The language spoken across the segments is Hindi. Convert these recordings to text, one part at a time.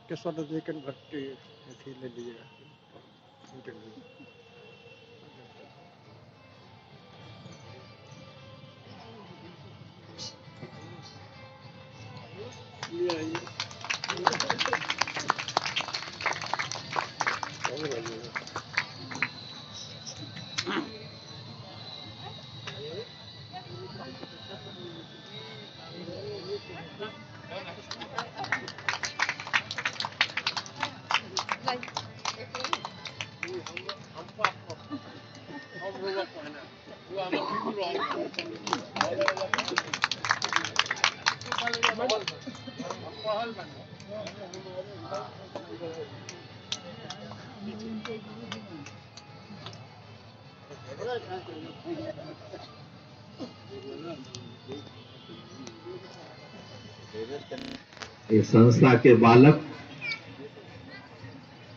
किस लेकिन भट्टी थी ले लीजिएगा इस संस्था के बालक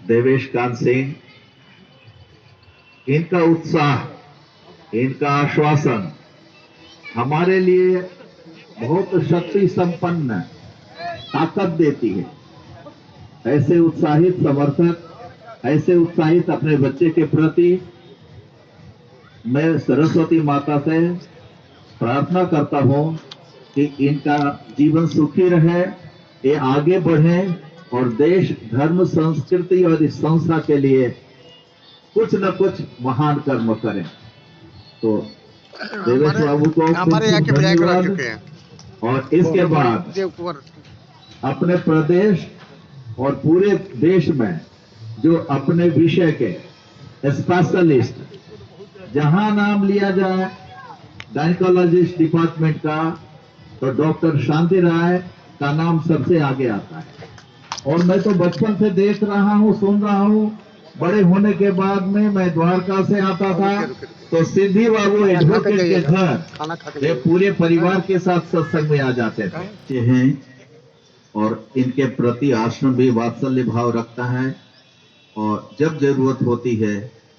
देवेश कांत सिंह, इनका उत्साह, इनका आश्वासन हमारे लिए बहुत शक्ति संपन्न ताकत देती है। ऐसे उत्साहित समर्थक, ऐसे उत्साहित अपने बच्चे के प्रति मैं सरस्वती माता से प्रार्थना करता हूं कि इनका जीवन सुखी रहे, ये आगे बढ़े और देश, धर्म, संस्कृति और इस संस्था के लिए कुछ न कुछ महान कर्म करें। तो देवेश बाबू को हमारे यहाँ के विधायक रह धन्यवाद। चुके हैं और इसके बाद अपने प्रदेश और पूरे देश में जो अपने विषय के स्पेशलिस्ट, जहां नाम लिया जाए गायकोलॉजिस्ट डिपार्टमेंट का, तो डॉक्टर शांति राय का नाम सबसे आगे आता है। और मैं तो बचपन से देख रहा हूं, सुन रहा हूं, बड़े होने के बाद में मैं द्वारका से आता था तो सिद्धि बाबू एडवोकेट के घर ये पूरे परिवार के साथ सत्संग में आ जाते थे हैं। और इनके प्रति आश्रम भी वात्सल्य भाव रखता है और जब जरूरत होती है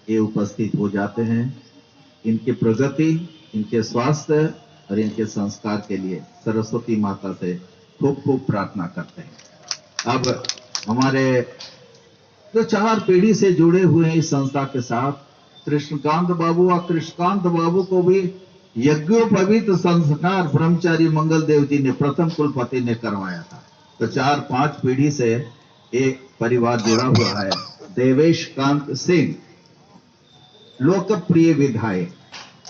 ये उपस्थित हो जाते हैं। इनकी प्रगति, इनके स्वास्थ्य और इनके संस्कार के लिए सरस्वती माता से खूब खूब प्रार्थना करते हैं। अब हमारे जो 4 पीढ़ी से जुड़े हुए हैं इस संस्था के साथ, कृष्णकांत बाबू, और कृष्णकांत बाबू को भी यज्ञोपवीत संस्कार ब्रह्मचारी मंगल देव जी ने, प्रथम कुलपति ने करवाया था। तो 4-5 पीढ़ी से एक परिवार जुड़ा हुआ है। देवेश कांत सिंह लोकप्रिय विधायक,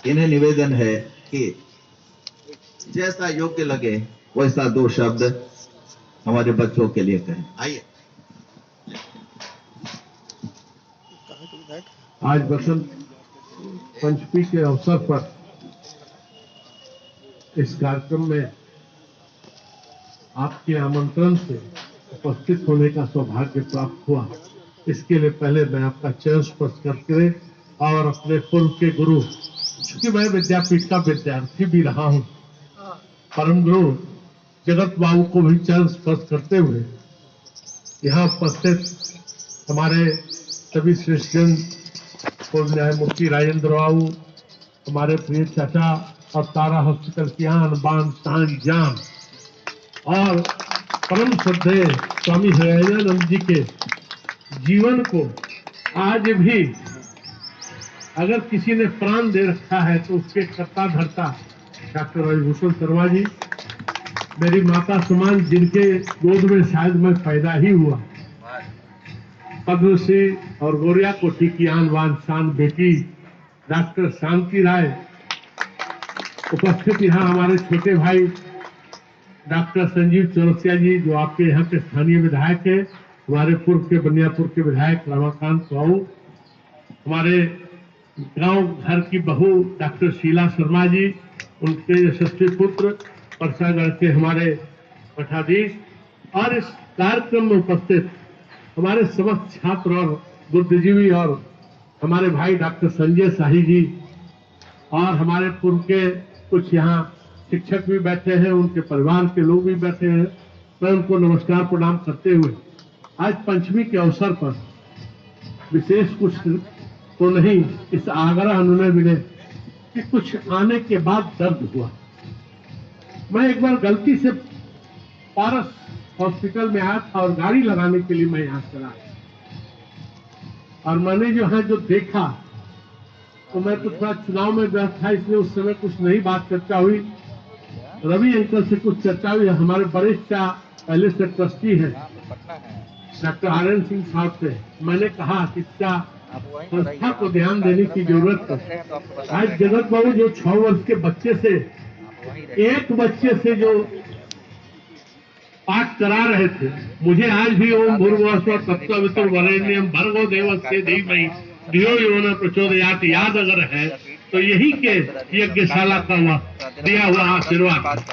इन्हें निवेदन है कि जैसा योग्य लगे वैसा 2 शब्द हमारे बच्चों के लिए कहें। आइए। आज बसंत पंचमी के अवसर पर इस कार्यक्रम में आपके आमंत्रण से उपस्थित होने का सौभाग्य प्राप्त हुआ। इसके लिए पहले मैं आपका चरण स्पर्श करके और अपने पूर्व के गुरु, चूंकि मैं विद्यापीठ का विद्यार्थी भी रहा हूं, परम गुरु जगत बाबू को भी चरण स्पर्श करते हुए यहाँ उपस्थित हमारे सभी श्रेष्ठजन, पूर्व न्यायमूर्ति राजेंद्र बाबू, हमारे प्रिय चाचा और तारा हॉस्पिटल की बान शान जान, और परम श्रद्धेय स्वामी हरियानंद जी के जीवन को आज भी अगर किसी ने प्राण दे रखा है तो उसके कर्ता धर्ता डॉक्टर रविभूषण शर्मा जी, मेरी माता समान, जिनके गोद में शायद मैं पैदा ही हुआ, पद्मश्री और गोरिया कोटि की आन बान शान बेटी डॉक्टर शांति राय, उपस्थित यहाँ हमारे छोटे भाई डॉक्टर संजीव चौरसिया जी, जो आपके यहाँ के स्थानीय विधायक है, हमारे पूर्व के बनियापुर के विधायक रमाकांत बाबू, हमारे गांव घर की बहू डॉक्टर शीला शर्मा जी, उनके यशस्वी पुत्र परसागढ़ के हमारे मठाधीश, और इस कार्यक्रम में उपस्थित हमारे समस्त छात्र और बुद्धिजीवी और हमारे भाई डॉक्टर संजय शाही जी, और हमारे पूर्व के कुछ यहाँ शिक्षक भी बैठे हैं, उनके परिवार के लोग भी बैठे हैं। मैं उनको नमस्कार प्रणाम करते हुए आज पंचमी के अवसर पर विशेष कुछ तो नहीं, इस आग्रह अनुनय मिले कि कुछ आने के बाद दर्द हुआ। मैं एक बार गलती से पारस हॉस्पिटल में आया था और गाड़ी लगाने के लिए मैं यहाँ चला, और मैंने जो है जो देखा, तो मैं तो थोड़ा चुनाव में व्यस्त था, इसलिए उस समय कुछ नई बात चर्चा हुई। रवि अंकल से कुछ चर्चा हुई। हमारे वरिष्ठ पहले से ट्रस्टी है डॉक्टर आर्यन सिंह साहब से मैंने कहा कि इसका संस्था को ध्यान देने की जरूरत है। आज जगत बाबू जो 6 वर्ष के बच्चे से, एक बच्चे से जो पाठ करा रहे थे, मुझे आज भी ओम भूर्भुवस्सुः तत्सवितुर्वरेण्यं भर्गो देवस्य धीमहि धियो यो न प्रचोदयात् याद अगर है तो यही के यज्ञशाला का हुआ दिया हुआ आशीर्वाद।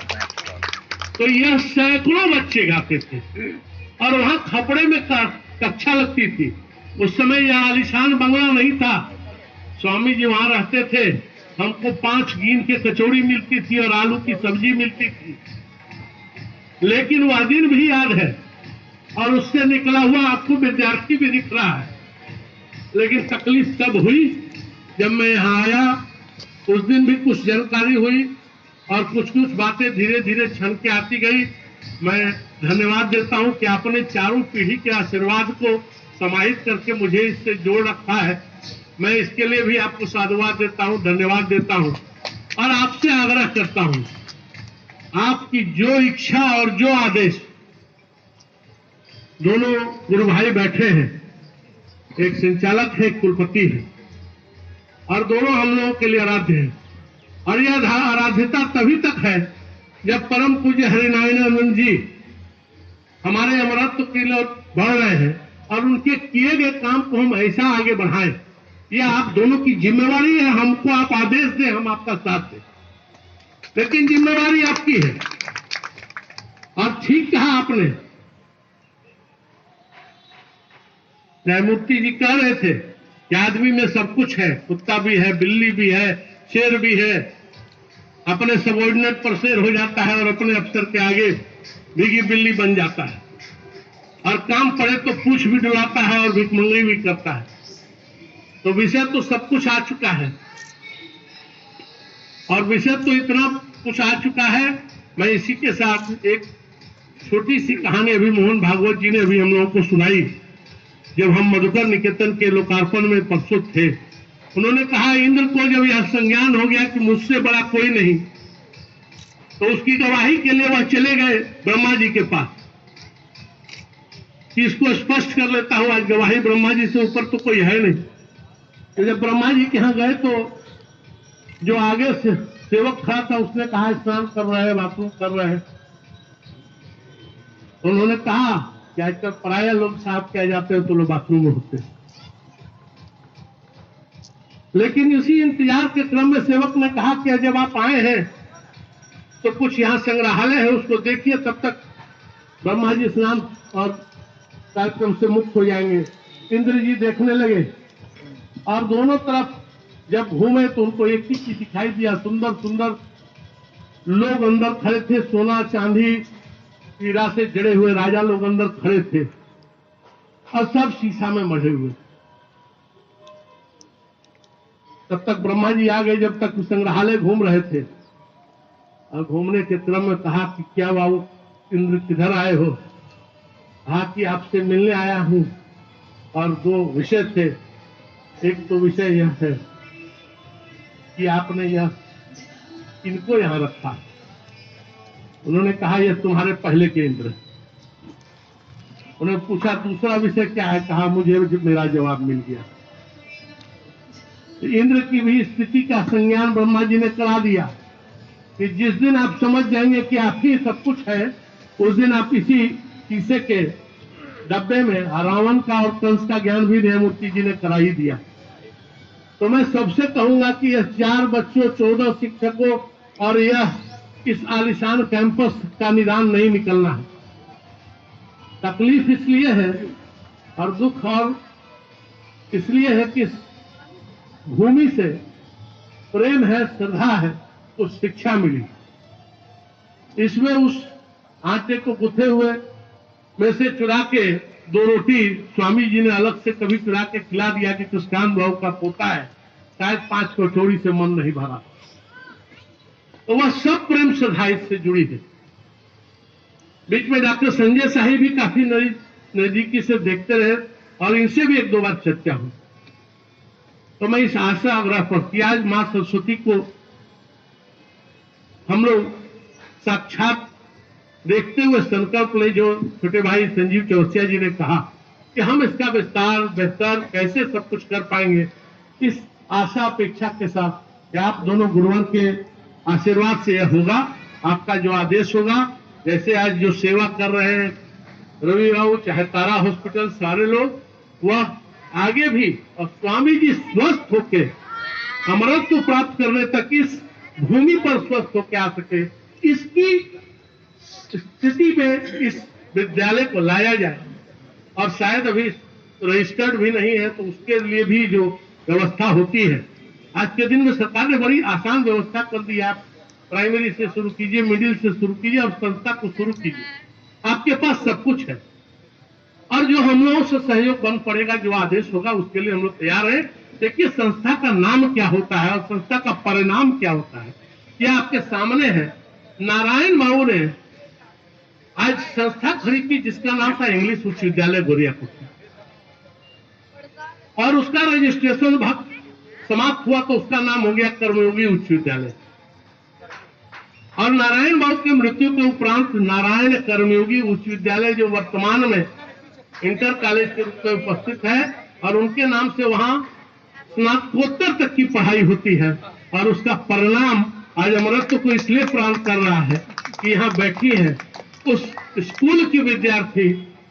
तो यह सैकड़ों बच्चे गाते थे और वहां खपड़े में कक्षा लगती थी। उस समय यह आलीशान बंगला नहीं था, स्वामी जी वहां रहते थे। हमको 5 गिन के कचौड़ी मिलती थी और आलू की सब्जी मिलती थी, लेकिन वह दिन भी याद है और उससे निकला हुआ आपको विद्यार्थी भी दिख रहा है। लेकिन तकलीफ तब हुई जब मैं यहाँ आया, उस दिन भी कुछ जानकारी हुई और कुछ कुछ बातें धीरे धीरे छन के आती गई। मैं धन्यवाद देता हूँ कि आपने चारों पीढ़ी के आशीर्वाद को समाहित करके मुझे इससे जोड़ रखा है। मैं इसके लिए भी आपको साधुवाद देता हूँ, धन्यवाद देता हूँ और आपसे आग्रह करता हूँ, आपकी जो इच्छा और जो आदेश, दोनों गुरु भाई बैठे हैं, एक संचालक है, एक कुलपति है, और दोनों हम लोगों के लिए आराध्य हैं। और यह आराध्यता तभी तक है जब परम पूज्य हरिनारायणानंद जी हमारे अमरत्व के लिए बढ़ रहे हैं और उनके किए गए काम को हम ऐसा आगे बढ़ाएं। यह आप दोनों की जिम्मेवारी है। हमको आप आदेश दें, हम आपका साथ दें, लेकिन जिम्मेवारी आपकी है। और ठीक कहा आपने, न्यायमूर्ति जी कह रहे थे कि आदमी में सब कुछ है, कुत्ता भी है, बिल्ली भी है, शेर भी है। अपने सबॉर्डिनेट पर शेर हो जाता है और अपने अफसर के आगे भीगी बिल्ली बन जाता है, और काम पड़े तो पूछ भी डुलाता है और भिखमंगई भी करता है। तो विषय तो सब कुछ आ चुका है, और विषय तो इतना कुछ आ चुका है। मैं इसी के साथ एक छोटी सी कहानी अभी मोहन भागवत जी ने अभी हम लोगों को सुनाई। जब हम मधुकर निकेतन के लोकार्पण में प्रस्तुत थे, उन्होंने कहा इंद्र को जब यह संज्ञान हो गया कि मुझसे बड़ा कोई नहीं, तो उसकी गवाही के लिए वह चले गए ब्रह्मा जी के पास कि इसको स्पष्ट कर लेता हूं, आज गवाही ब्रह्मा जी से ऊपर तो कोई है नहीं। तो जब ब्रह्मा जी के यहां गए तो जो आगे से सेवक खड़ा था उसने कहा स्नान कर रहे हैं, बाथरूम कर रहे हैं। उन्होंने कहा कि आजकल पराया लोग साफ किया जाते हैं तो लोग बाथरूम में होते हैं। लेकिन उसी इंतजार के क्रम में सेवक ने कहा कि जब आप आए हैं तो कुछ यहाँ संग्रहालय है, उसको देखिए, तब तक ब्रह्मा जी स्नान और कार्यक्रम से मुक्त हो जाएंगे। इंद्र जी देखने लगे और दोनों तरफ जब घूमे तो उनको एक ही चीज दिखाई दिया, सुंदर सुंदर लोग अंदर खड़े थे, सोना चांदी हीरा से जड़े हुए राजा लोग अंदर खड़े थे और सब शीशा में मढ़े हुए। तब तक ब्रह्मा जी आ गए, जब तक संग्रहालय घूम रहे थे, और घूमने के क्रम में कहा कि क्या बाबू इंद्र किधर आए हो? कहा कि आपसे मिलने आया हूं, और 2 विषय थे। एक तो विषय यह है कि आपने यह इनको यहां रखा। उन्होंने कहा यह तुम्हारे पहले के इंद्र है। उन्होंने पूछा दूसरा विषय क्या है? कहा मुझे मेरा जवाब मिल गया। तो इंद्र की भी स्थिति का संज्ञान ब्रह्मा जी ने करा दिया कि जिस दिन आप समझ जाएंगे कि आप ही सब कुछ है, उस दिन आप इसी शीशे के डब्बे में रावण का और कंस का ज्ञान भी न्यायमूर्ति जी ने करा ही दिया। तो मैं सबसे कहूंगा कि यह 4 बच्चों, 14 शिक्षकों और यह इस आलिशान कैंपस का निदान नहीं निकलना है। तकलीफ इसलिए है और दुख और इसलिए है कि इस भूमि से प्रेम है, श्रद्धा है, कुछ शिक्षा मिली। इसमें उस आटे को गुथे हुए में से चुरा के 2 रोटी स्वामी जी ने अलग से कभी चुरा के खिला दिया कि कृष्णान भाव का पोता है, शायद 5 कचौड़ी से मन नहीं भरा। तो वह सब प्रेम श्रद्धा इससे जुड़ी है। बीच में डॉक्टर संजय साहिब भी काफी नजदीकी से देखते रहे और इनसे भी 1-2 बार चर्चा हुई। तो मैं इस आशा आग्रह पर कि आज मां सरस्वती को हम लोग साक्षात देखते हुए संकल्प ले, जो छोटे भाई संजीव चौरसिया जी ने कहा कि हम इसका विस्तार बेहतर कैसे सब कुछ कर पाएंगे, इस आशा अपेक्षा के साथ कि आप दोनों गुरुओं के आशीर्वाद से यह होगा। आपका जो आदेश होगा, जैसे आज जो सेवा कर रहे हैं रवि बाबू, चाहे तारा हॉस्पिटल, सारे लोग, वह आगे भी, और स्वामी जी स्वस्थ होके अमरत्व प्राप्त करने तक इस भूमि पर स्वस्थ होके आ सके, इसकी स्थिति में इस विद्यालय को लाया जाए। और शायद अभी रजिस्टर्ड भी नहीं है, तो उसके लिए भी जो व्यवस्था होती है, आज के दिन में सरकार ने बड़ी आसान व्यवस्था कर दी है। आप प्राइमरी से शुरू कीजिए, मिडिल से शुरू कीजिए और संस्था को शुरू कीजिए, आपके पास सब कुछ है। और जो हम लोगों से सहयोग बन पड़ेगा, जो आदेश होगा, उसके लिए हम लोग तैयार हैं। देखिए संस्था का नाम क्या होता है और संस्था का परिणाम क्या होता है, यह आपके सामने है। नारायण बाबू ने आज संस्था खड़ी की जिसका नाम था इंग्लिश उच्च विद्यालय गोरियाकोट, और उसका रजिस्ट्रेशन समाप्त हुआ तो उसका नाम हो गया कर्मयोगी उच्च विद्यालय। और नारायण बाबू की मृत्यु के उपरांत नारायण कर्मयोगी उच्च विद्यालय, जो वर्तमान में इंटर कॉलेज के रूप में उपस्थित है, और उनके नाम से वहां स्नातकोत्तर तक की पढ़ाई होती है। और उसका परिणाम आज अमरत्व को इसलिए प्राप्त कर रहा है कि यहाँ बैठी है उस स्कूल की विद्यार्थी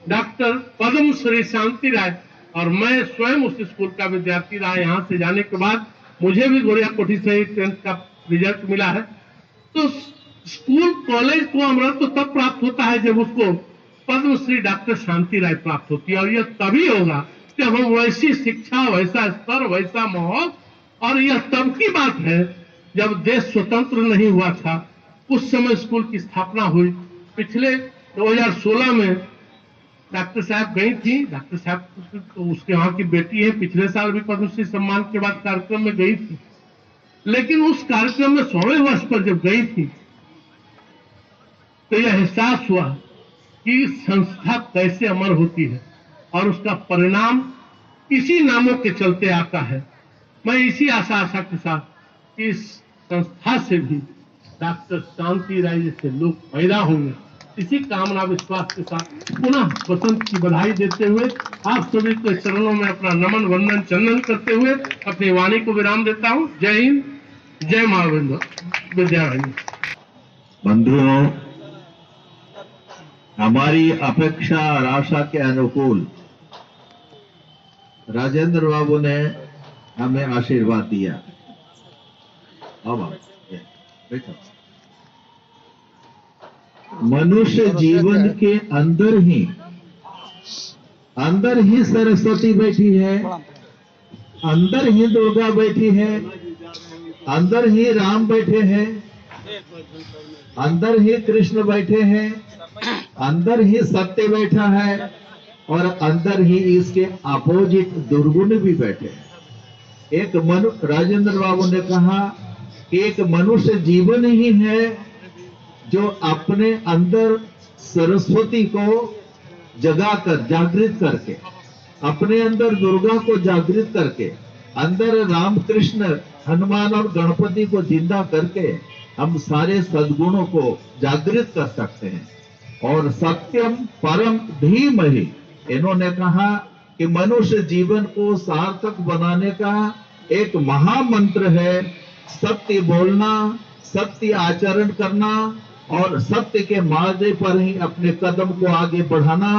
डॉक्टर पद्म श्री शांति राय, और मैं स्वयं उस स्कूल का विद्यार्थी रहा। यहाँ से जाने के बाद मुझे भी गोरियाकोठी से ही 10th का रिजल्ट मिला है। तो स्कूल कॉलेज को अमरत्व तब प्राप्त होता है जब उसको पद्मश्री डॉक्टर शांति राय प्राप्त होती है, और यह तभी होगा जब हम वैसी शिक्षा, वैसा स्तर, वैसा माहौल, और यह तब की बात है जब देश स्वतंत्र नहीं हुआ था, उस समय स्कूल की स्थापना हुई। पिछले 2016 में डॉक्टर साहब गई थी, डॉक्टर साहब तो उसके वहां की बेटी है, पिछले साल भी पद्मश्री सम्मान के बाद कार्यक्रम में गई थी। लेकिन उस कार्यक्रम में 100वें वर्ष पर जब गई थी तो यह एहसास हुआ कि संस्था कैसे अमर होती है, और उसका परिणाम इसी नामों के चलते आता है। मैं इसी आशा के साथ इस संस्था से भी डॉक्टर शांति राय जैसे लोग पैदा होंगे, इसी कामना विश्वास के साथ पुनः वसंत की बधाई देते हुए आप सभी के चरणों में अपना नमन वंदन चंदन करते हुए अपनी वाणी को विराम देता हूं। जय हिंद, जय मां विद्यावाहिनी। बंधुओं, हमारी अपेक्षा और आशा के अनुकूल राजेंद्र बाबू ने हमें आशीर्वाद दिया। अब देखो, मनुष्य जीवन के अंदर ही सरस्वती बैठी है, अंदर ही दुर्गा बैठी है, अंदर ही राम बैठे हैं, अंदर ही कृष्ण बैठे हैं, अंदर ही सत्य बैठा है, और अंदर ही इसके अपोजिट दुर्गुण भी बैठे हैं। राजेंद्र बाबू ने कहा कि एक मनुष्य जीवन ही है जो अपने अंदर सरस्वती को जगाकर, जागृत करके, अपने अंदर दुर्गा को जागृत करके, अंदर राम कृष्ण हनुमान और गणपति को जिंदा करके हम सारे सद्गुणों को जागृत कर सकते हैं। और सत्यम परम धीमहि, इन्होंने कहा कि मनुष्य जीवन को सार्थक बनाने का एक महामंत्र है सत्य बोलना, सत्य आचरण करना और सत्य के मार्ग पर ही अपने कदम को आगे बढ़ाना।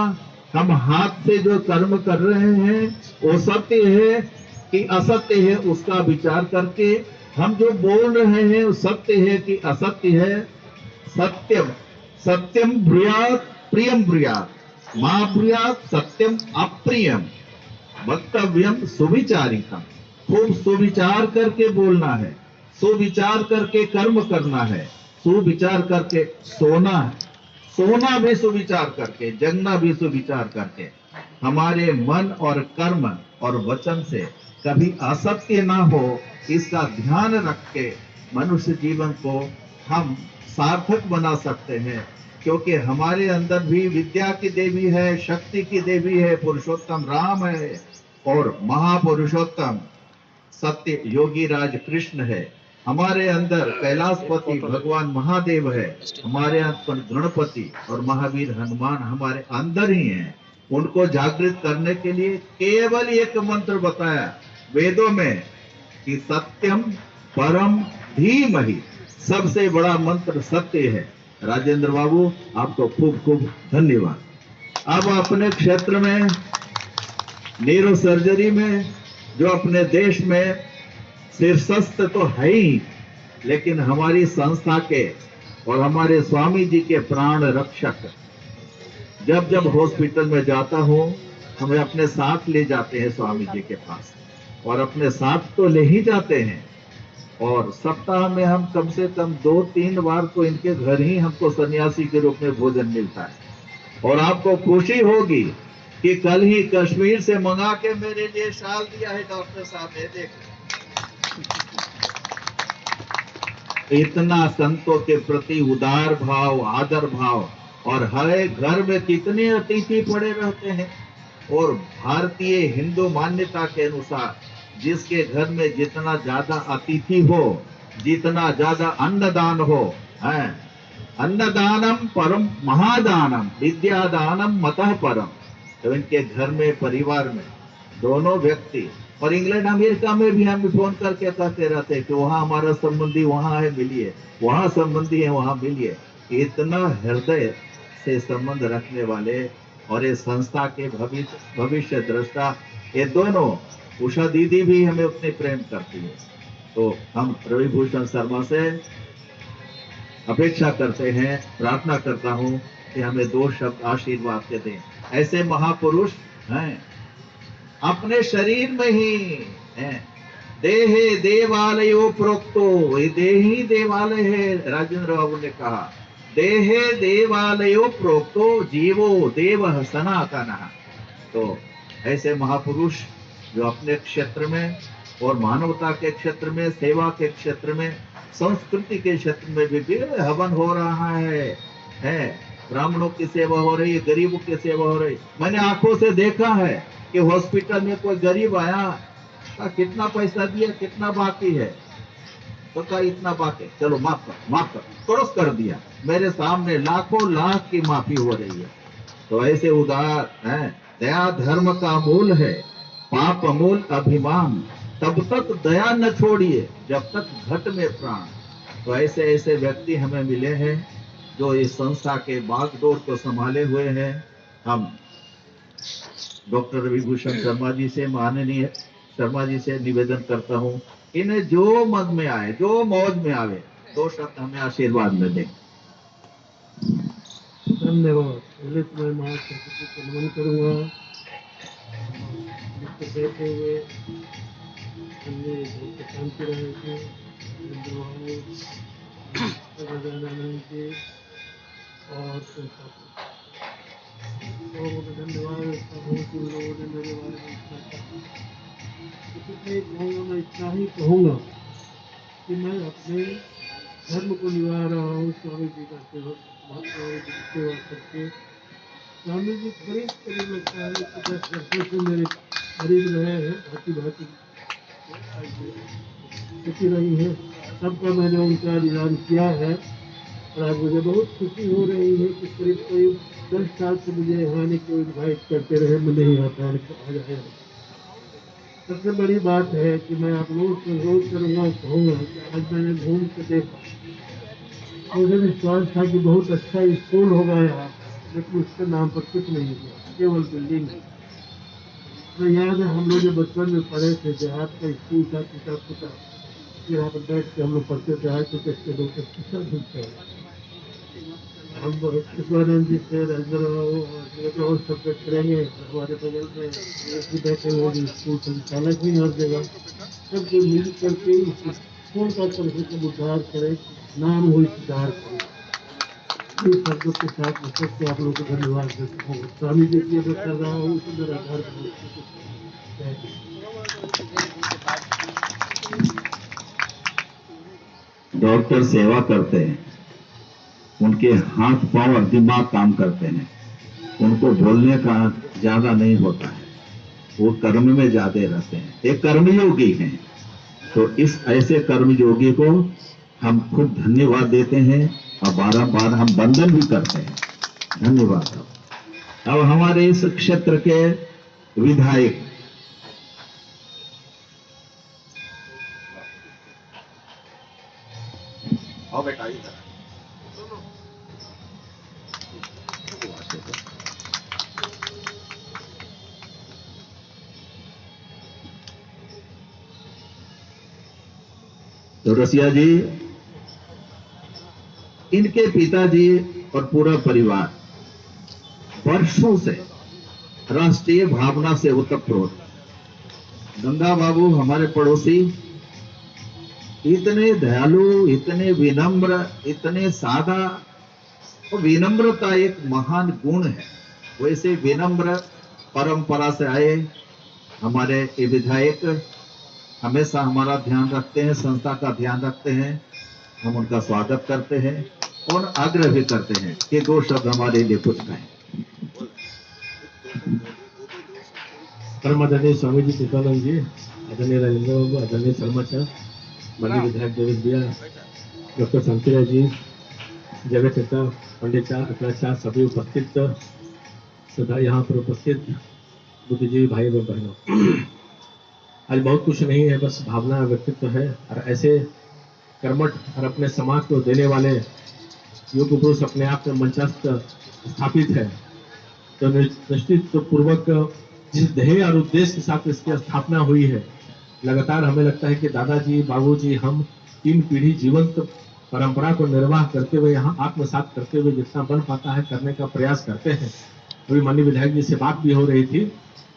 हम हाथ से जो कर्म कर रहे हैं वो सत्य है कि असत्य है, उसका विचार करके हम जो बोल रहे हैं वो सत्य है कि असत्य है। सत्यम सत्यम ब्रूयात् प्रियम ब्रूयात्, मा ब्रूयात् सत्यम अप्रियम, वक्तव्यम सुविचारिता। खूब सुविचार करके बोलना है, सुविचार करके कर्म करना है, सुविचार करके सोना है, सोना भी सुविचार करके, जगना भी सुविचार करके। हमारे मन और कर्म और वचन से कभी असत्य ना हो, इसका ध्यान रख के मनुष्य जीवन को हम सार्थक बना सकते हैं, क्योंकि हमारे अंदर भी विद्या की देवी है, शक्ति की देवी है, पुरुषोत्तम राम है और महापुरुषोत्तम सत्य योगी राज कृष्ण है। हमारे अंदर कैलाशपति भगवान महादेव है, हमारे अंदर गणपति और महावीर हनुमान हमारे अंदर ही हैं। उनको जागृत करने के लिए केवल एक मंत्र बताया वेदों में कि सत्यम परम धीमहि, सबसे बड़ा मंत्र सत्य है। राजेंद्र बाबू, आपको खूब खूब धन्यवाद। अब अपने क्षेत्र में न्यूरो सर्जरी में जो अपने देश में शीर्षस्थ तो है ही, लेकिन हमारी संस्था के और हमारे स्वामी जी के प्राण रक्षक, जब जब हॉस्पिटल में जाता हूं हमें अपने साथ ले जाते हैं स्वामी जी के पास, और अपने साथ तो ले ही जाते हैं, और सप्ताह में हम कम से कम 2-3 बार तो इनके घर ही हमको सन्यासी के रूप में भोजन मिलता है। और आपको खुशी होगी कि कल ही कश्मीर से मंगा के मेरे लिए शाल दिया है डॉक्टर साहब ने, देखो इतना संतों के प्रति उदार भाव, आदर भाव। और हर एक घर में कितने अतिथि पड़े रहते हैं, और भारतीय हिंदू मान्यता के अनुसार जिसके घर में जितना ज्यादा अतिथि हो, जितना ज्यादा अन्नदान हो, है अन्नदानम परम महादानम विद्यादानम मतः परम। तो इनके घर में, परिवार में दोनों व्यक्ति, और इंग्लैंड अमेरिका में भी हम फोन करके कहते रहते हैं कि वहां हमारा संबंधी वहां है, मिलिए, वहां संबंधी है वहां मिलिए। इतना हृदय से संबंध रखने वाले और ये संस्था के भविष्य दृष्टा, ये दोनों, उषा दीदी भी हमें उतने प्रेम करती है। तो हम रवि भूषण शर्मा से अपेक्षा करते हैं, प्रार्थना करता हूं कि हमें 2 शब्द आशीर्वाद के दें। ऐसे महापुरुष हैं, अपने शरीर में ही हैं। देहे देवालयो प्रोक्तो, ये देह ही देवालय है। राजेंद्र बाबू ने कहा देहे देवालयो प्रोक्तो जीवो देवः सनातनः। तो ऐसे महापुरुष जो अपने क्षेत्र में और मानवता के क्षेत्र में, सेवा के क्षेत्र में, संस्कृति के क्षेत्र में भी हवन हो रहा है। ब्राह्मणों की सेवा हो रही है, गरीबों की सेवा हो रही। मैंने आंखों से देखा है कि हॉस्पिटल में कोई गरीब आया, कितना पैसा दिया, कितना बाकी है, तो कहा इतना बाकी, चलो माफ कर, तुरंत कर दिया। मेरे सामने लाखों लाख की माफी हो रही है। तो ऐसे उदार हैं। दया धर्म का मूल है, पाप मूल अभिमान, तब तक दया न छोड़िए जब तक घट में प्राण। तो ऐसे ऐसे व्यक्ति हमें मिले हैं जो इस संस्था के बागडोर को संभाले हुए हैं। हम डॉक्टर रवि भूषण शर्मा जी से, माननीय शर्मा जी से निवेदन करता हूं, इन्हें जो मन में आए, जो मौज में आवे, 2 शब्द हमें आशीर्वाद में दें। धन्यवाद। पहले तो मैं महासरस्वती को नमन करूंगा। बैठे हुए शांति रहेगी, और लोगों को धन्यवाद देता हूँ कि लोगों ने मेरे बारे में इतना कहा। मैं इतना ही कहूँगा कि मैं अपने धर्म को निभा रहा हूँ, स्वामी जी का सेवा करके। स्वामी जी करीब लगता है कि 10 वर्षों से मेरे करीब रहे हैं, भांति खुशी रही है। सबका मैंने उनका निदान किया है, और आज मुझे बहुत खुशी हो रही है कि करीब 10 साल से मुझे यहाँ आने को इन्वाइट करते रहे, मैं नहीं आता आ जाए। सबसे बड़ी बात है कि मैं आप लोगों को रोज करूँगा, कहूँगा कि आज मैंने घूम के देखा, मुझे विश्वास था कि बहुत अच्छा स्कूल होगा यहाँ, लेकिन उसके नाम पर कुछ नहीं हुआ, केवल बिल्डिंग है। तो याद है हम लोग जो बचपन में पढ़े थे, देहात का स्कूल था, टूटा फूटा, फिर यहाँ पर बैठ के हम लोग पढ़ते थे, आज तो कैसे लोग ढूंढते हैं। हम शिवानंद जी से और सब्जेक्ट करेंगे, हमारे बगल में बैठे हुए स्कूल संचालक भी हर जगह, सबके मिल करके स्कूल का तरफ से उद्धार करें, नाम हुई सुधार करें। इस शब्दों के साथ मैं सबसे आप लोगों को धन्यवाद देता हूँ। स्वामी जी की अगर कर रहा हूँ तो मेरा घर डॉक्टर सेवा करते हैं, उनके हाथ पांव और दिमाग काम करते हैं, उनको बोलने का ज्यादा नहीं होता है, वो कर्म में ज्यादा रहते हैं, एक कर्मयोगी हैं। तो इस ऐसे कर्मयोगी को हम खूब धन्यवाद देते हैं और बार हम वंदन भी करते हैं। धन्यवाद। अब हमारे इस क्षेत्र के विधायक बेटा तो रसिया जी, इनके पिताजी और पूरा परिवार वर्षों से राष्ट्रीय भावना से ओतप्रोत। गंगा बाबू हमारे पड़ोसी इतने दयालु, इतने विनम्र, इतने सादा, और विनम्रता एक महान गुण है। वैसे विनम्र परंपरा से आए हमारे ये विधायक हमेशा हमारा ध्यान रखते हैं, संस्था का ध्यान रखते हैं। हम उनका स्वागत करते हैं और आग्रह भी करते हैं कि 2 शब्द हमारे लिए कुछ कहें। परम आदरणीय स्वामी जी कृपानंद जी, आदरणीय राजेंद्र बाबू, आदरणीय शर्मा सर, माननीय विधायक देवेश भैया, डॉक्टर शांतिराज जी, जगत नेता पंडित शाह, अखिलेश शाह, सभी उपस्थित सदा यहाँ पर उपस्थित बुद्धिजीवी भाई व बहनों, आज बहुत कुछ नहीं है, बस भावना व्यक्तित्व है। और ऐसे कर्मठ और अपने समाज को देने वाले योग पुरुष अपने आप में मंचस्थ स्थापित है। तो निश्चित पूर्वक जिस ध्येय और उद्देश्य के साथ इसकी स्थापना हुई है, लगातार हमें लगता है कि दादाजी, बाबूजी, हम 3 पीढ़ी जीवंत परंपरा को निर्वाह करते हुए, यहाँ आत्मसात करते हुए जितना बन पाता है करने का प्रयास करते हैं। अभी माननीय विधायक जी से बात भी हो रही थी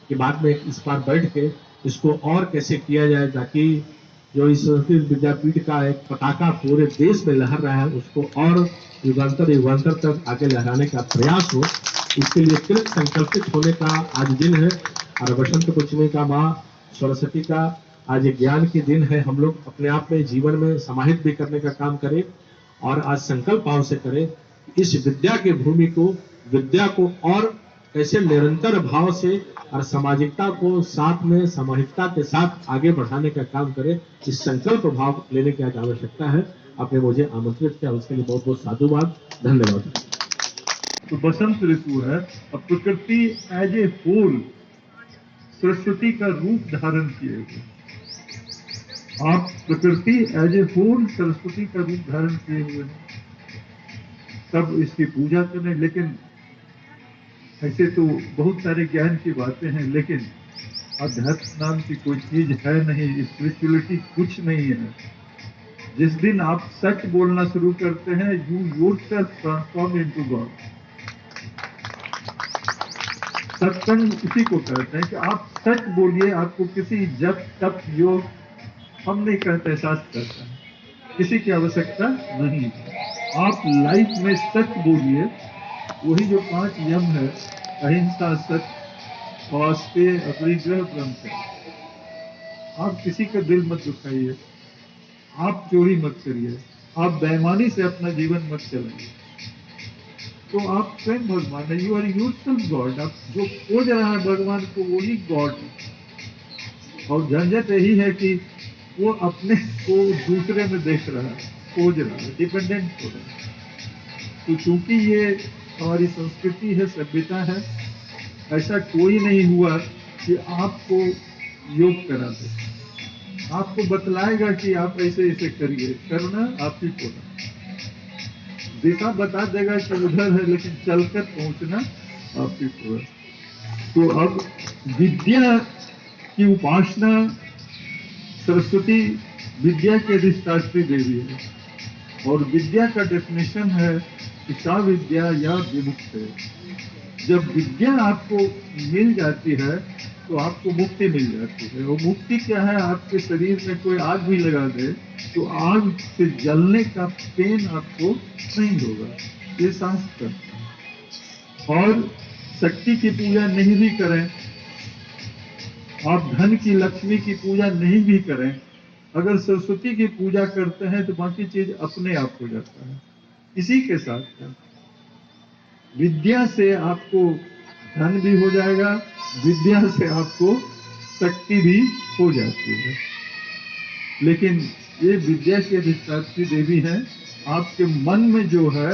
कि बाद में इस बार बैठ के इसको और कैसे किया जाए ताकि जो इस संस्कृत विद्यापीठ का एक पताका पूरे देश में लहर रहा है उसको और युगांतर तक आगे लहराने का प्रयास हो। इसके लिए कृत संकल्पित होने का आज दिन है। और बसंत पंचमी का, माँ सरस्वती का आज एक ज्ञान के दिन है। हम लोग अपने आप में जीवन में समाहित भी करने का काम करें और आज संकल्प भाव से करें, इस विद्या के भूमि को, विद्या को और कैसे निरंतर भाव से और सामाजिकता को साथ में सामूहिकता के साथ आगे बढ़ाने का काम करें। इस संकल्प भाव लेने की आज आवश्यकता है। आपने मुझे आमंत्रित किया, उसके लिए बहुत बहुत साधुवाद, धन्यवाद। तो बसंत ऋतु है और प्रकृति एज ए होल सरस्वती का रूप धारण किए हुए, आप प्रकृति एज ए होल सरस्वती का रूप धारण किए हुए हैं, तब इसकी पूजा करें। लेकिन ऐसे तो बहुत सारे ज्ञान की बातें हैं, लेकिन अध्यात्म नाम की कोई चीज है नहीं, स्पिरिचुअलिटी कुछ नहीं है। जिस दिन आप सच बोलना शुरू करते हैं, you yourself transform into God. सत्संग इसी को कहते हैं कि आप सच बोलिए। आपको किसी जप तप योग हम नहीं कहते, शास्त्र कहता है, किसी की आवश्यकता नहीं। आप लाइफ में सच बोलिए। वही जो 5 यम है, अहिंसा, सच, वास्ते, अपरिग्रह, ब्रह्मचर्य। आप किसी का दिल मत दुखाइए, आप चोरी मत करिए, आप बेईमानी से अपना जीवन मत चलाइए। तो आप स्वयं भगवान है, यू आर योरसेल्फ गॉड। आप जो खोज रहा है भगवान को, वही गॉड है। और झंझट यही है कि वो अपने को दूसरे में देख रहा है, खोज रहा है, डिपेंडेंट हो रहा है। तो चूंकि ये हमारी संस्कृति है, सभ्यता है, ऐसा कोई नहीं हुआ कि आपको योग करा दे, आपको बतलाएगा कि आप ऐसे ऐसे करिए। करना आप ही को, दिशा बता देगा कि उधर है, लेकिन चलकर पहुंचना आप ही को है। तो अब विद्या की उपासना, सरस्वती विद्या के अधिष्ठात्री देवी है, और विद्या का डेफिनेशन है कि सा विद्या या विमुक्त है। जब विद्या आपको मिल जाती है तो आपको मुक्ति मिल जाती है। और मुक्ति क्या है? आपके शरीर में कोई आग भी लगा दे तो आग से जलने का पेन आपको नहीं होगा। ये शास्त्र। और शक्ति की पूजा नहीं भी करें, आप धन की, लक्ष्मी की पूजा नहीं भी करें, अगर सरस्वती की पूजा करते हैं तो बाकी चीज अपने आप हो जाता है। इसी के साथ विद्या से आपको धन भी हो जाएगा, विद्या से आपको शक्ति भी हो जाती है। लेकिन ये विद्या के अधिष्ठात्री देवी हैं, आपके मन में जो है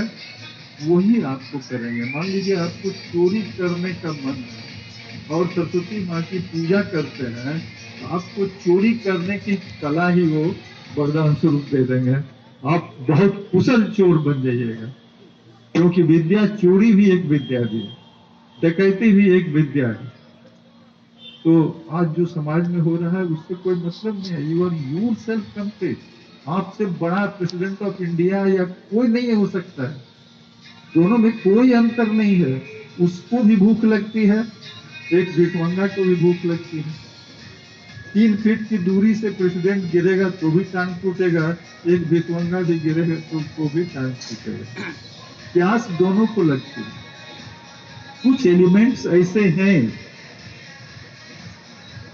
वही आपको करेंगे। मान लीजिए आपको चोरी करने का मन है और सरस्वती माँ की पूजा करते हैं, तो आपको चोरी करने की कला ही वो वरदान स्वरूप दे देंगे। आप बहुत कुशल चोर बन जाइएगा, क्योंकि विद्या, चोरी भी एक विद्या भी है, डकैती भी एक विद्या है। तो आज जो समाज में हो रहा है उससे कोई मतलब नहीं है। You are yourself complete. आपसे बड़ा प्रेसिडेंट ऑफ इंडिया या कोई नहीं हो सकता है, दोनों में कोई अंतर नहीं है। उसको भी भूख लगती है, एक भिखमंगा को भी भूख लगती है। 3 फीट की दूरी से प्रेसिडेंट गिरेगा तो भी टांग टूटेगा, एक भिखमंगा भी गिरेगा तो भी टांग टूटेगा। प्यास दोनों को लगती है। कुछ एलिमेंट्स ऐसे हैं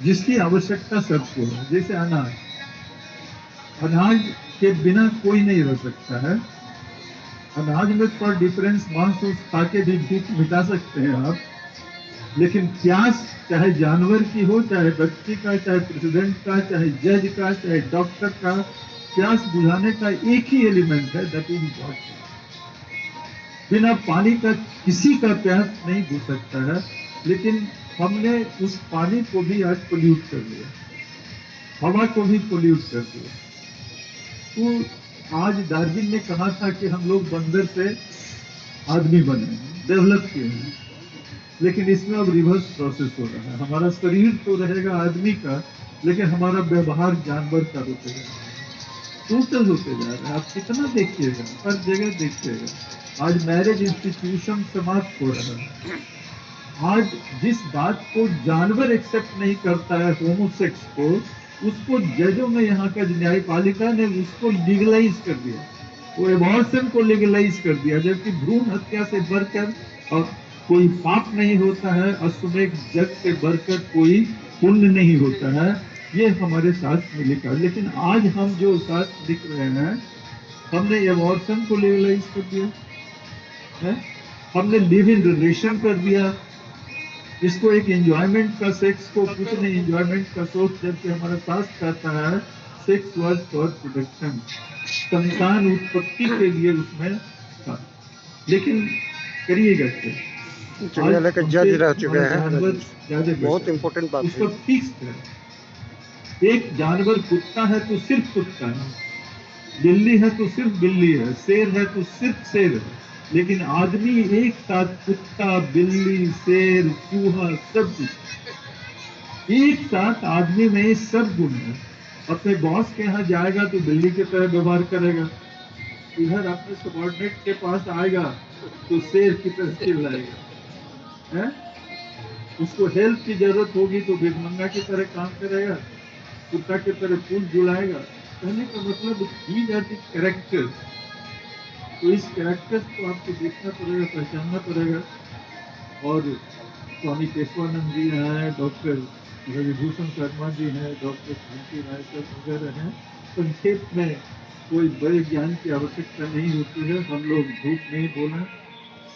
जिसकी आवश्यकता सबको है, जैसे अनाज। अनाज के बिना कोई नहीं रह सकता है। अनाज में थोड़ा डिफरेंस, मांस खा के भी भूख मिटा सकते हैं आप, लेकिन प्यास चाहे जानवर की हो, चाहे व्यक्ति का, चाहे प्रेसिडेंट का, चाहे जज का, चाहे डॉक्टर का, प्यास बुझाने का एक ही एलिमेंट है, दैट इज वाटर। बिना पानी का किसी का प्यास नहीं बुझ सकता है, लेकिन हमने उस पानी को भी आज पोल्यूट कर दिया, हवा को भी पोल्यूट कर दिया। तो आज डार्विन ने कहा था कि हम लोग बंदर से आदमी बने, डेवलप किए हैं, लेकिन इसमें अब रिवर्स प्रोसेस हो रहा है। हमारा शरीर तो रहेगा आदमी का, लेकिन हमारा व्यवहार जानवर का होते जा रहा है, टोटल होते जा रहा है। आप कितना देखिएगा, हर जगह देखिएगा। आज मैरिज इंस्टीट्यूशन समाप्त हो रहा है। आज जिस बात को जानवर एक्सेप्ट नहीं करता है, होमोसेक्स को, उसको जजों में, यहाँ का न्यायपालिका ने उसको लीगलाइज कर दिया, वो एबॉर्शन को लीगलाइज कर दिया, जबकि भ्रूण हत्या से बढ़कर और कोई पाप नहीं होता है, अश्वमेध जग से बढ़कर कोई पुण्य नहीं होता है। ये हमारे शास्त्र में लिखा है। लेकिन आज हम जो शास्त्र लिख रहे हैं, हमने एबॉर्शन को लीगलाइज कर दिया है, हमने लिव इन रिलेशन कर दिया, इसको एक एंजॉयमेंट का, सेक्स को कुछ नहीं एंजॉयमेंट का सोच, जबकि हमारा शास्त्र कहता है सेक्स वाज फॉर प्रोडक्शन, संतान उत्पत्ति के लिए उसमें था। लेकिन करिएगा चिड़ियाघर के जज रह चुके हैं, बहुत इंपॉर्टेंट बात उसको फिक्स है। एक जानवर कुत्ता है तो सिर्फ कुत्ता है, बिल्ली है तो सिर्फ बिल्ली है, शेर है तो सिर्फ शेर है। लेकिन आदमी एक साथ कुत्ता, बिल्ली, शेर, चूहा, सब कुछ एक साथ आदमी में सब गुण है। अपने बॉस के यहाँ जाएगा तो बिल्ली की तरह व्यवहार करेगा, इधर अपने सबॉर्डिनेट के पास आएगा तो शेर की तरह चिल्लाएगा, है? उसको हेल्प की जरूरत होगी तो भिखमंगा की तरह काम करेगा, कुत्ता की तरह पूंछ जुड़ाएगा। कहने का मतलब दीज आर द कैरेक्टर। तो इस कैरेक्टर को आपको देखना पड़ेगा, पहचानना पड़ेगा। और स्वामी केशवानंद जी हैं, डॉक्टर रविभूषण शर्मा जी हैं, डॉक्टर शांति राय सर वगैरह हैं। संक्षेप में कोई बड़े ज्ञान की आवश्यकता नहीं होती है। हम लोग झूठ नहीं बोलें,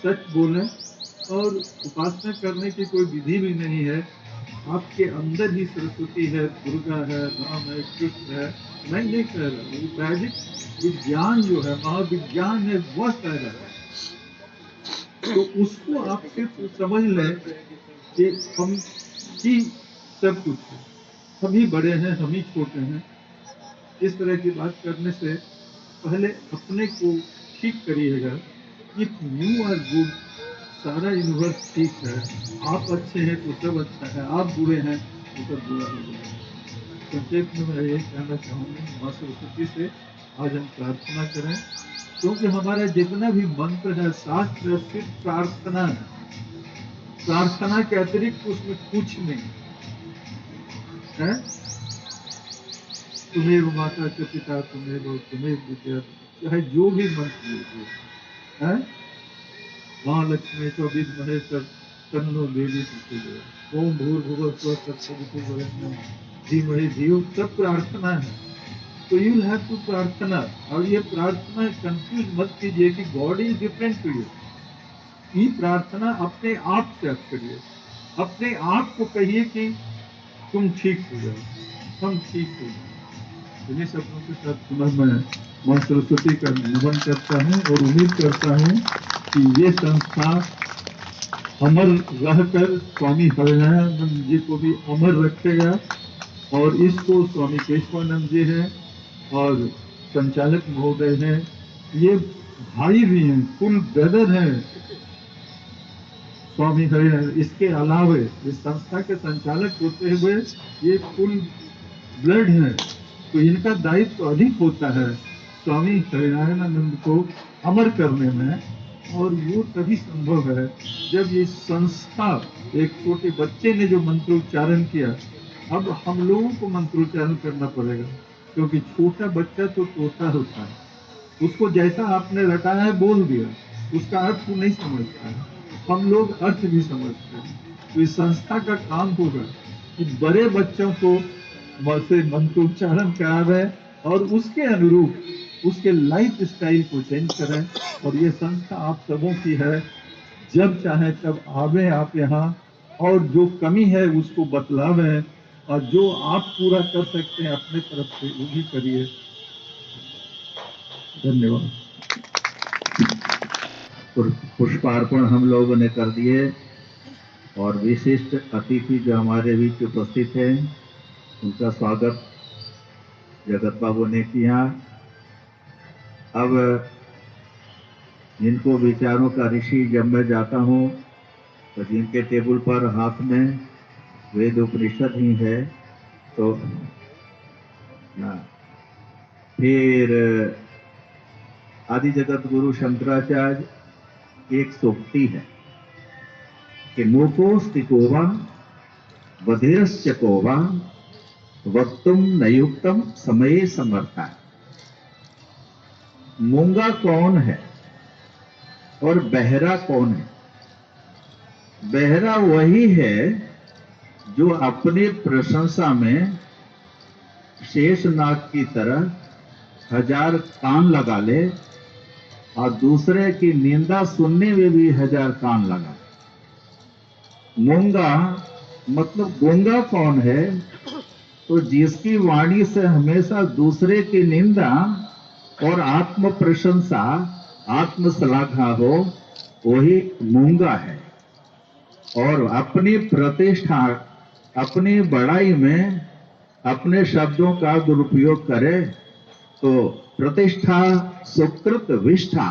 सच बोलें, और उपासना करने की कोई विधि भी नहीं है। आपके अंदर ही सरस्वती है, दुर्गा है, राम है, कृष्ण है। मैं नहीं कह रहा हूँ, वैदिक विज्ञान जो है, महाविज्ञान है, वह कह रहा है। तो उसको आप सिर्फ समझ लें कि हम ही सब कुछ है, हम ही बड़े हैं, हम ही छोटे हैं। इस तरह की बात करने से पहले अपने को ठीक करिएगा। इफ यू आर गुड, सारा यूनिवर्स ठीक है। आप अच्छे हैं तो सब अच्छा है, आप बुरे हैं तो सब बुरा हो जाएगा। संक्षेप में मैं यही कहना चाहूँगा, माँ सरस्वती से आज हम प्रार्थना करें, क्योंकि हमारा जितना भी मंत्र है, शास्त्र है, सिर्फ प्रार्थना है। प्रार्थना के अतिरिक्त उसमें कुछ नहीं है। तुम्हें माता के पिता, तुम्हें विद्या, चाहे जो भी मंत्र लीजिए है। महालक्ष्मी 24 महेश्वर तन्नो देवी प्रचोदयात्, ओम भूर्भुवः स्वः तत्सवितुर्वरेण्यं धीमहि धियो, सब प्रार्थना है। तो यू विल हैव टू प्रार्थना, और ये प्रार्थना कंफ्यूज मत कीजिए कि God is different to you. ये प्रार्थना अपने आप से आप करिए, अपने आप को कहिए कि तुम ठीक हो जाओ, हम ठीक हो जाओ। इन्हीं शब्दों के साथ पुनः मैं मां सरस्वती का नमन करता हूँ और उम्मीद करता हूँ कि ये संस्था अमर रहकर स्वामी हरिनारायण जी को भी अमर रखेगा, और इसको स्वामी केशवानंद जी हैं और संचालक महोदय हैं, ये भाई भी हैं, फुल ब्रदर हैं स्वामी हरिनारायण। इसके अलावे इस संस्था के संचालक होते हुए ये फुल ब्लड है, तो इनका दायित्व तो अधिक होता है स्वामी हरिनारायणानंद को अमर करने में, और वो तभी संभव है जब ये संस्था, एक छोटे बच्चे ने जो मंत्रोच्चारण किया, अब हम लोगों को मंत्रोच्चारण करना पड़ेगा, क्योंकि छोटा बच्चा तो तोता होता है, उसको जैसा आपने रटाया है बोल दिया, उसका अर्थ वो नहीं समझता है, हम लोग अर्थ भी समझते हैं। तो इस संस्था का काम होगा कि बड़े बच्चों को से मंत्रोच्चारण करावे और उसके अनुरूप उसके लाइफ स्टाइल को चेंज करें। और ये संस्था आप सबों की है, जब चाहे तब आवे आप यहाँ, और जो कमी है उसको बतलावें, और जो आप पूरा कर सकते हैं अपने तरफ से वो भी करिए। धन्यवाद। पुष्पार्पण हम लोगों ने कर दिए, और विशिष्ट अतिथि जो हमारे बीच उपस्थित हैं उनका स्वागत जगत बाबू ने किया। अब जिनको विचारों का ऋषि जब मैं जाता हूँ तो जिनके टेबल पर हाथ में वेद उपनिषद ही है, तो फिर आदि जगत गुरु शंकराचार्य एक सोक्ति है कि मूकोस्तिकोवा बधिरश्चकोवा वक्तुम नयुक्तम समय समर्था। मूंगा कौन है और बहरा कौन है? बहरा वही है जो अपनी प्रशंसा में शेषनाग की तरह 1000 कान लगा ले, और दूसरे की निंदा सुनने में भी 1000 कान लगा। मूंगा मतलब गूंगा कौन है? तो जिसकी वाणी से हमेशा दूसरे की निंदा और आत्म प्रशंसा, आत्म श्लाघा हो, वही मूंगा है। और अपनी प्रतिष्ठा, अपनी बड़ाई में अपने शब्दों का दुरुपयोग करे तो प्रतिष्ठा सुकृत विष्ठा।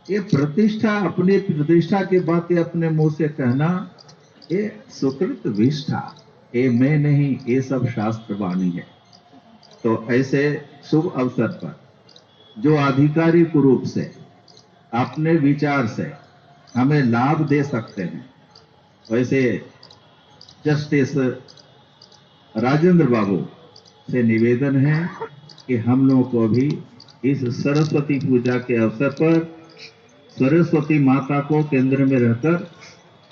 ये प्रतिष्ठा, अपनी प्रतिष्ठा की बातें अपने मुंह से कहना, ये सुकृत विष्ठा, ये मैं नहीं, ये सब शास्त्र वाणी है। तो ऐसे शुभ अवसर पर जो आधिकारिक रूप से अपने विचार से हमें लाभ दे सकते हैं, वैसे जस्टिस राजेंद्र बाबू से निवेदन है कि हम लोगों को भी इस सरस्वती पूजा के अवसर पर सरस्वती माता को केंद्र में रहकर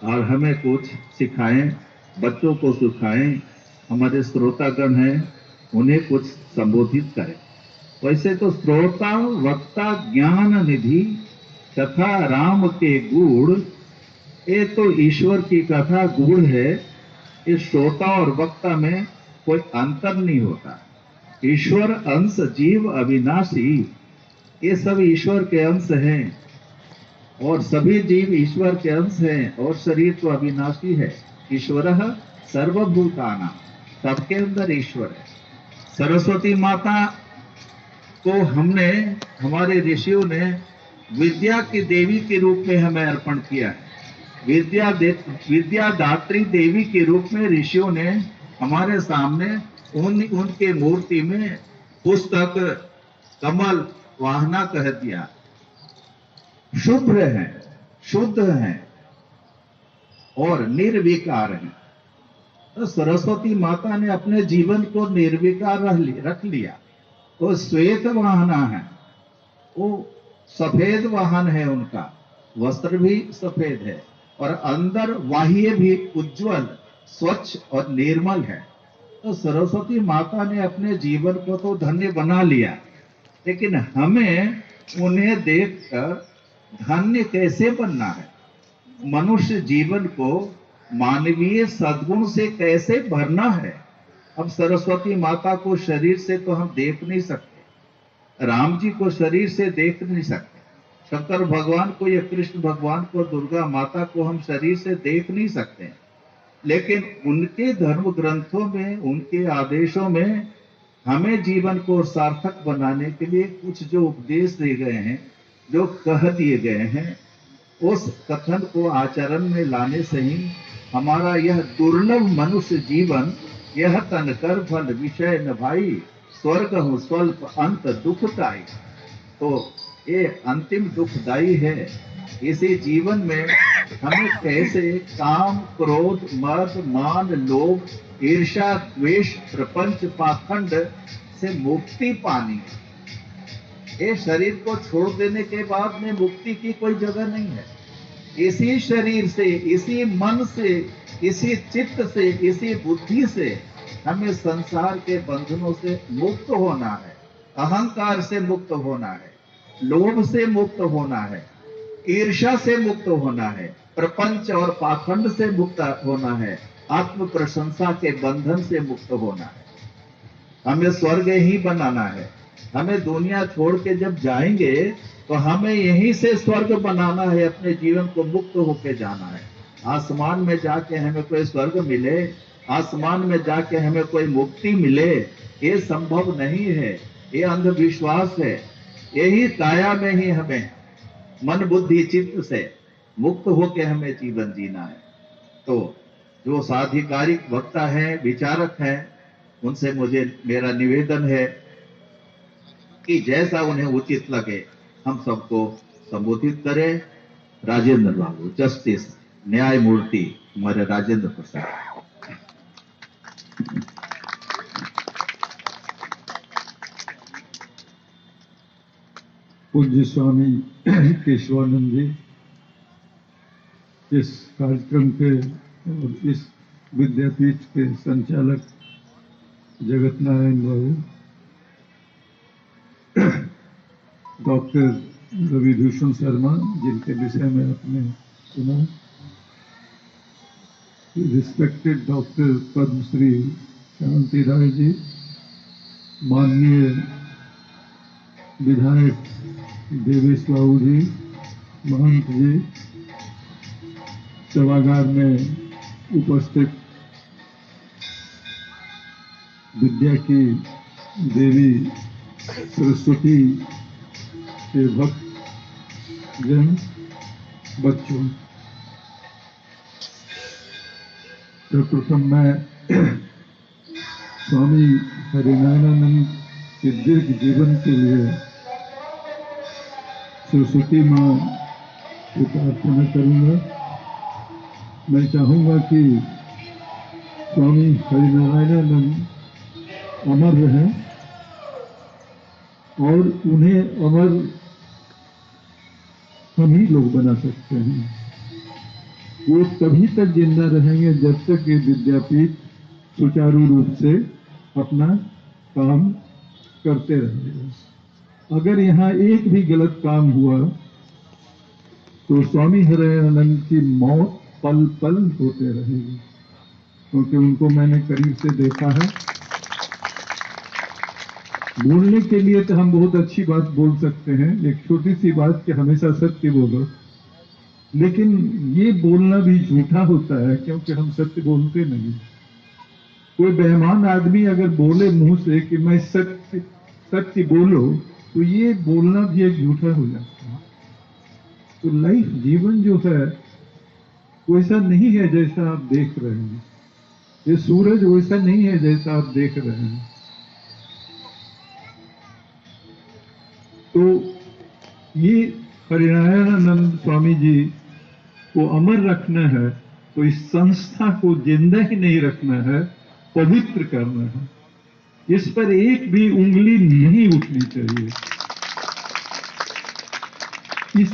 और हमें कुछ सिखाएं, बच्चों को सिखाएं, हमारे श्रोतागण हैं उन्हें कुछ संबोधित करें। वैसे तो श्रोता वक्ता ज्ञान निधि तथा राम के गुण, ये तो ईश्वर की कथा गुण है। इस श्रोता और वक्ता में कोई अंतर नहीं होता। ईश्वर अंश जीव अविनाशी, ये सब ईश्वर के अंश हैं, और सभी जीव ईश्वर के अंश हैं, और शरीर तो अविनाशी है। ईश्वरः सर्वभूतानां, सबके अंदर ईश्वर है। सरस्वती माता को हमने, हमारे ऋषियों ने विद्या की देवी के रूप में हमें अर्पण किया है। विद्यादात्री देवी के रूप में ऋषियों ने हमारे सामने उनके मूर्ति में पुस्तक कमल वाहना कह दिया। शुभ्र है, शुद्ध है और निर्विकार है। तो सरस्वती माता ने अपने जीवन को निर्विकार रख लिया। वो श्वेत वाहना है, वो सफेद वाहन है, उनका वस्त्र भी सफेद है, और अंदर बाह्य भी उज्जवल, स्वच्छ और निर्मल है। तो सरस्वती माता ने अपने जीवन को तो धन्य बना लिया, लेकिन हमें उन्हें देखकर धन्य कैसे बनना है, मनुष्य जीवन को मानवीय सद्गुण से कैसे भरना है। अब सरस्वती माता को शरीर से तो हम देख नहीं सकते, राम जी को शरीर से देख नहीं सकते, शंकर भगवान को या कृष्ण भगवान को, दुर्गा माता को हम शरीर से देख नहीं सकते, लेकिन उनके धर्म ग्रंथों में, उनके आदेशों में हमें जीवन को सार्थक बनाने के लिए कुछ जो उपदेश दिए गए हैं, जो कह दिए गए हैं, उस कथन को आचरण में लाने से ही हमारा यह दुर्लभ मनुष्य जीवन, यह तन कर फल विषय न भाई, स्वर्ग हूँ स्वल्प अंत दुखदाई, तो ये अंतिम दुखदाई है। इसी जीवन में हमें कैसे काम, क्रोध, मद, मान, लोभ, ईर्ष्या, द्वेष, प्रपंच, पाखंड से मुक्ति पानी है। ये शरीर को छोड़ देने के बाद में मुक्ति की कोई जगह नहीं है। इसी शरीर से, इसी मन से, इसी चित्त से, इसी बुद्धि से हमें संसार के बंधनों से मुक्त होना है, अहंकार से मुक्त होना है, लोभ से मुक्त होना है, ईर्ष्या से मुक्त होना है, प्रपंच और पाखंड से मुक्त होना है, आत्म प्रशंसा के बंधन से मुक्त होना है। हमें स्वर्ग ही बनाना है। हमें दुनिया छोड़ के जब जाएंगे तो हमें यहीं से स्वर्ग बनाना है, अपने जीवन को मुक्त होके जाना है। आसमान में जाके हमें कोई स्वर्ग मिले, आसमान में जाके हमें कोई मुक्ति मिले, ये संभव नहीं है, ये अंधविश्वास है। यही काया में ही हमें मन बुद्धि चित्त से मुक्त होके हमें जीवन जीना है। तो जो साधिकारिक वक्ता है, विचारक है, उनसे मेरा निवेदन है कि जैसा उन्हें उचित लगे हम सबको संबोधित करें। राजेंद्र बाबू, जस्टिस न्यायमूर्ति हमारे राजेंद्र प्रसाद। पूज्य स्वामी केशवानंद जी, इस कार्यक्रम के और इस विद्यापीठ के संचालक जगत नारायण बाबू, डॉक्टर रविभूषण शर्मा जिनके विषय में आपने सुना, रिस्पेक्टेड डॉक्टर पद्मश्री शांति राय जी, माननीय विधायक देवेश बाबू जी, महंत जी, सभागार में उपस्थित विद्या की देवी सरस्वती के भक्त जन, बच्चों, सर्वप्रथम मैं स्वामी हरिनारायणानंद के दीर्घ जीवन के लिए सरस्वती माँ की प्रार्थना करूंगा। मैं चाहूंगा कि स्वामी हरिनारायणानंद अमर रहें और उन्हें अमर हम ही लोग बना सकते हैं। वो तभी तक जिंदा रहेंगे जब तक ये विद्यापीठ सुचारू रूप से अपना काम करते रहेगा। अगर यहाँ एक भी गलत काम हुआ तो स्वामी हरिनारायणानंद की मौत पल पल होते रहेगी, क्योंकि उनको मैंने करीब से देखा है। बोलने के लिए तो हम बहुत अच्छी बात बोल सकते हैं, एक छोटी सी बात कि हमेशा सत्य बोलो, लेकिन ये बोलना भी झूठा होता है, क्योंकि हम सत्य बोलते नहीं। कोई बेईमान आदमी अगर बोले मुंह से कि मैं सत्य बोलो, तो ये बोलना भी एक झूठा हो जाता है। तो लाइफ, जीवन जो है वैसा नहीं है जैसा आप देख रहे हैं। ये सूरज वैसा नहीं है जैसा आप देख रहे हैं। तो ये हरिनारायणानंद स्वामी जी को अमर रखना है, तो इस संस्था को जिंदा ही नहीं रखना है, पवित्र करना है। इस पर एक भी उंगली नहीं उठनी चाहिए। इस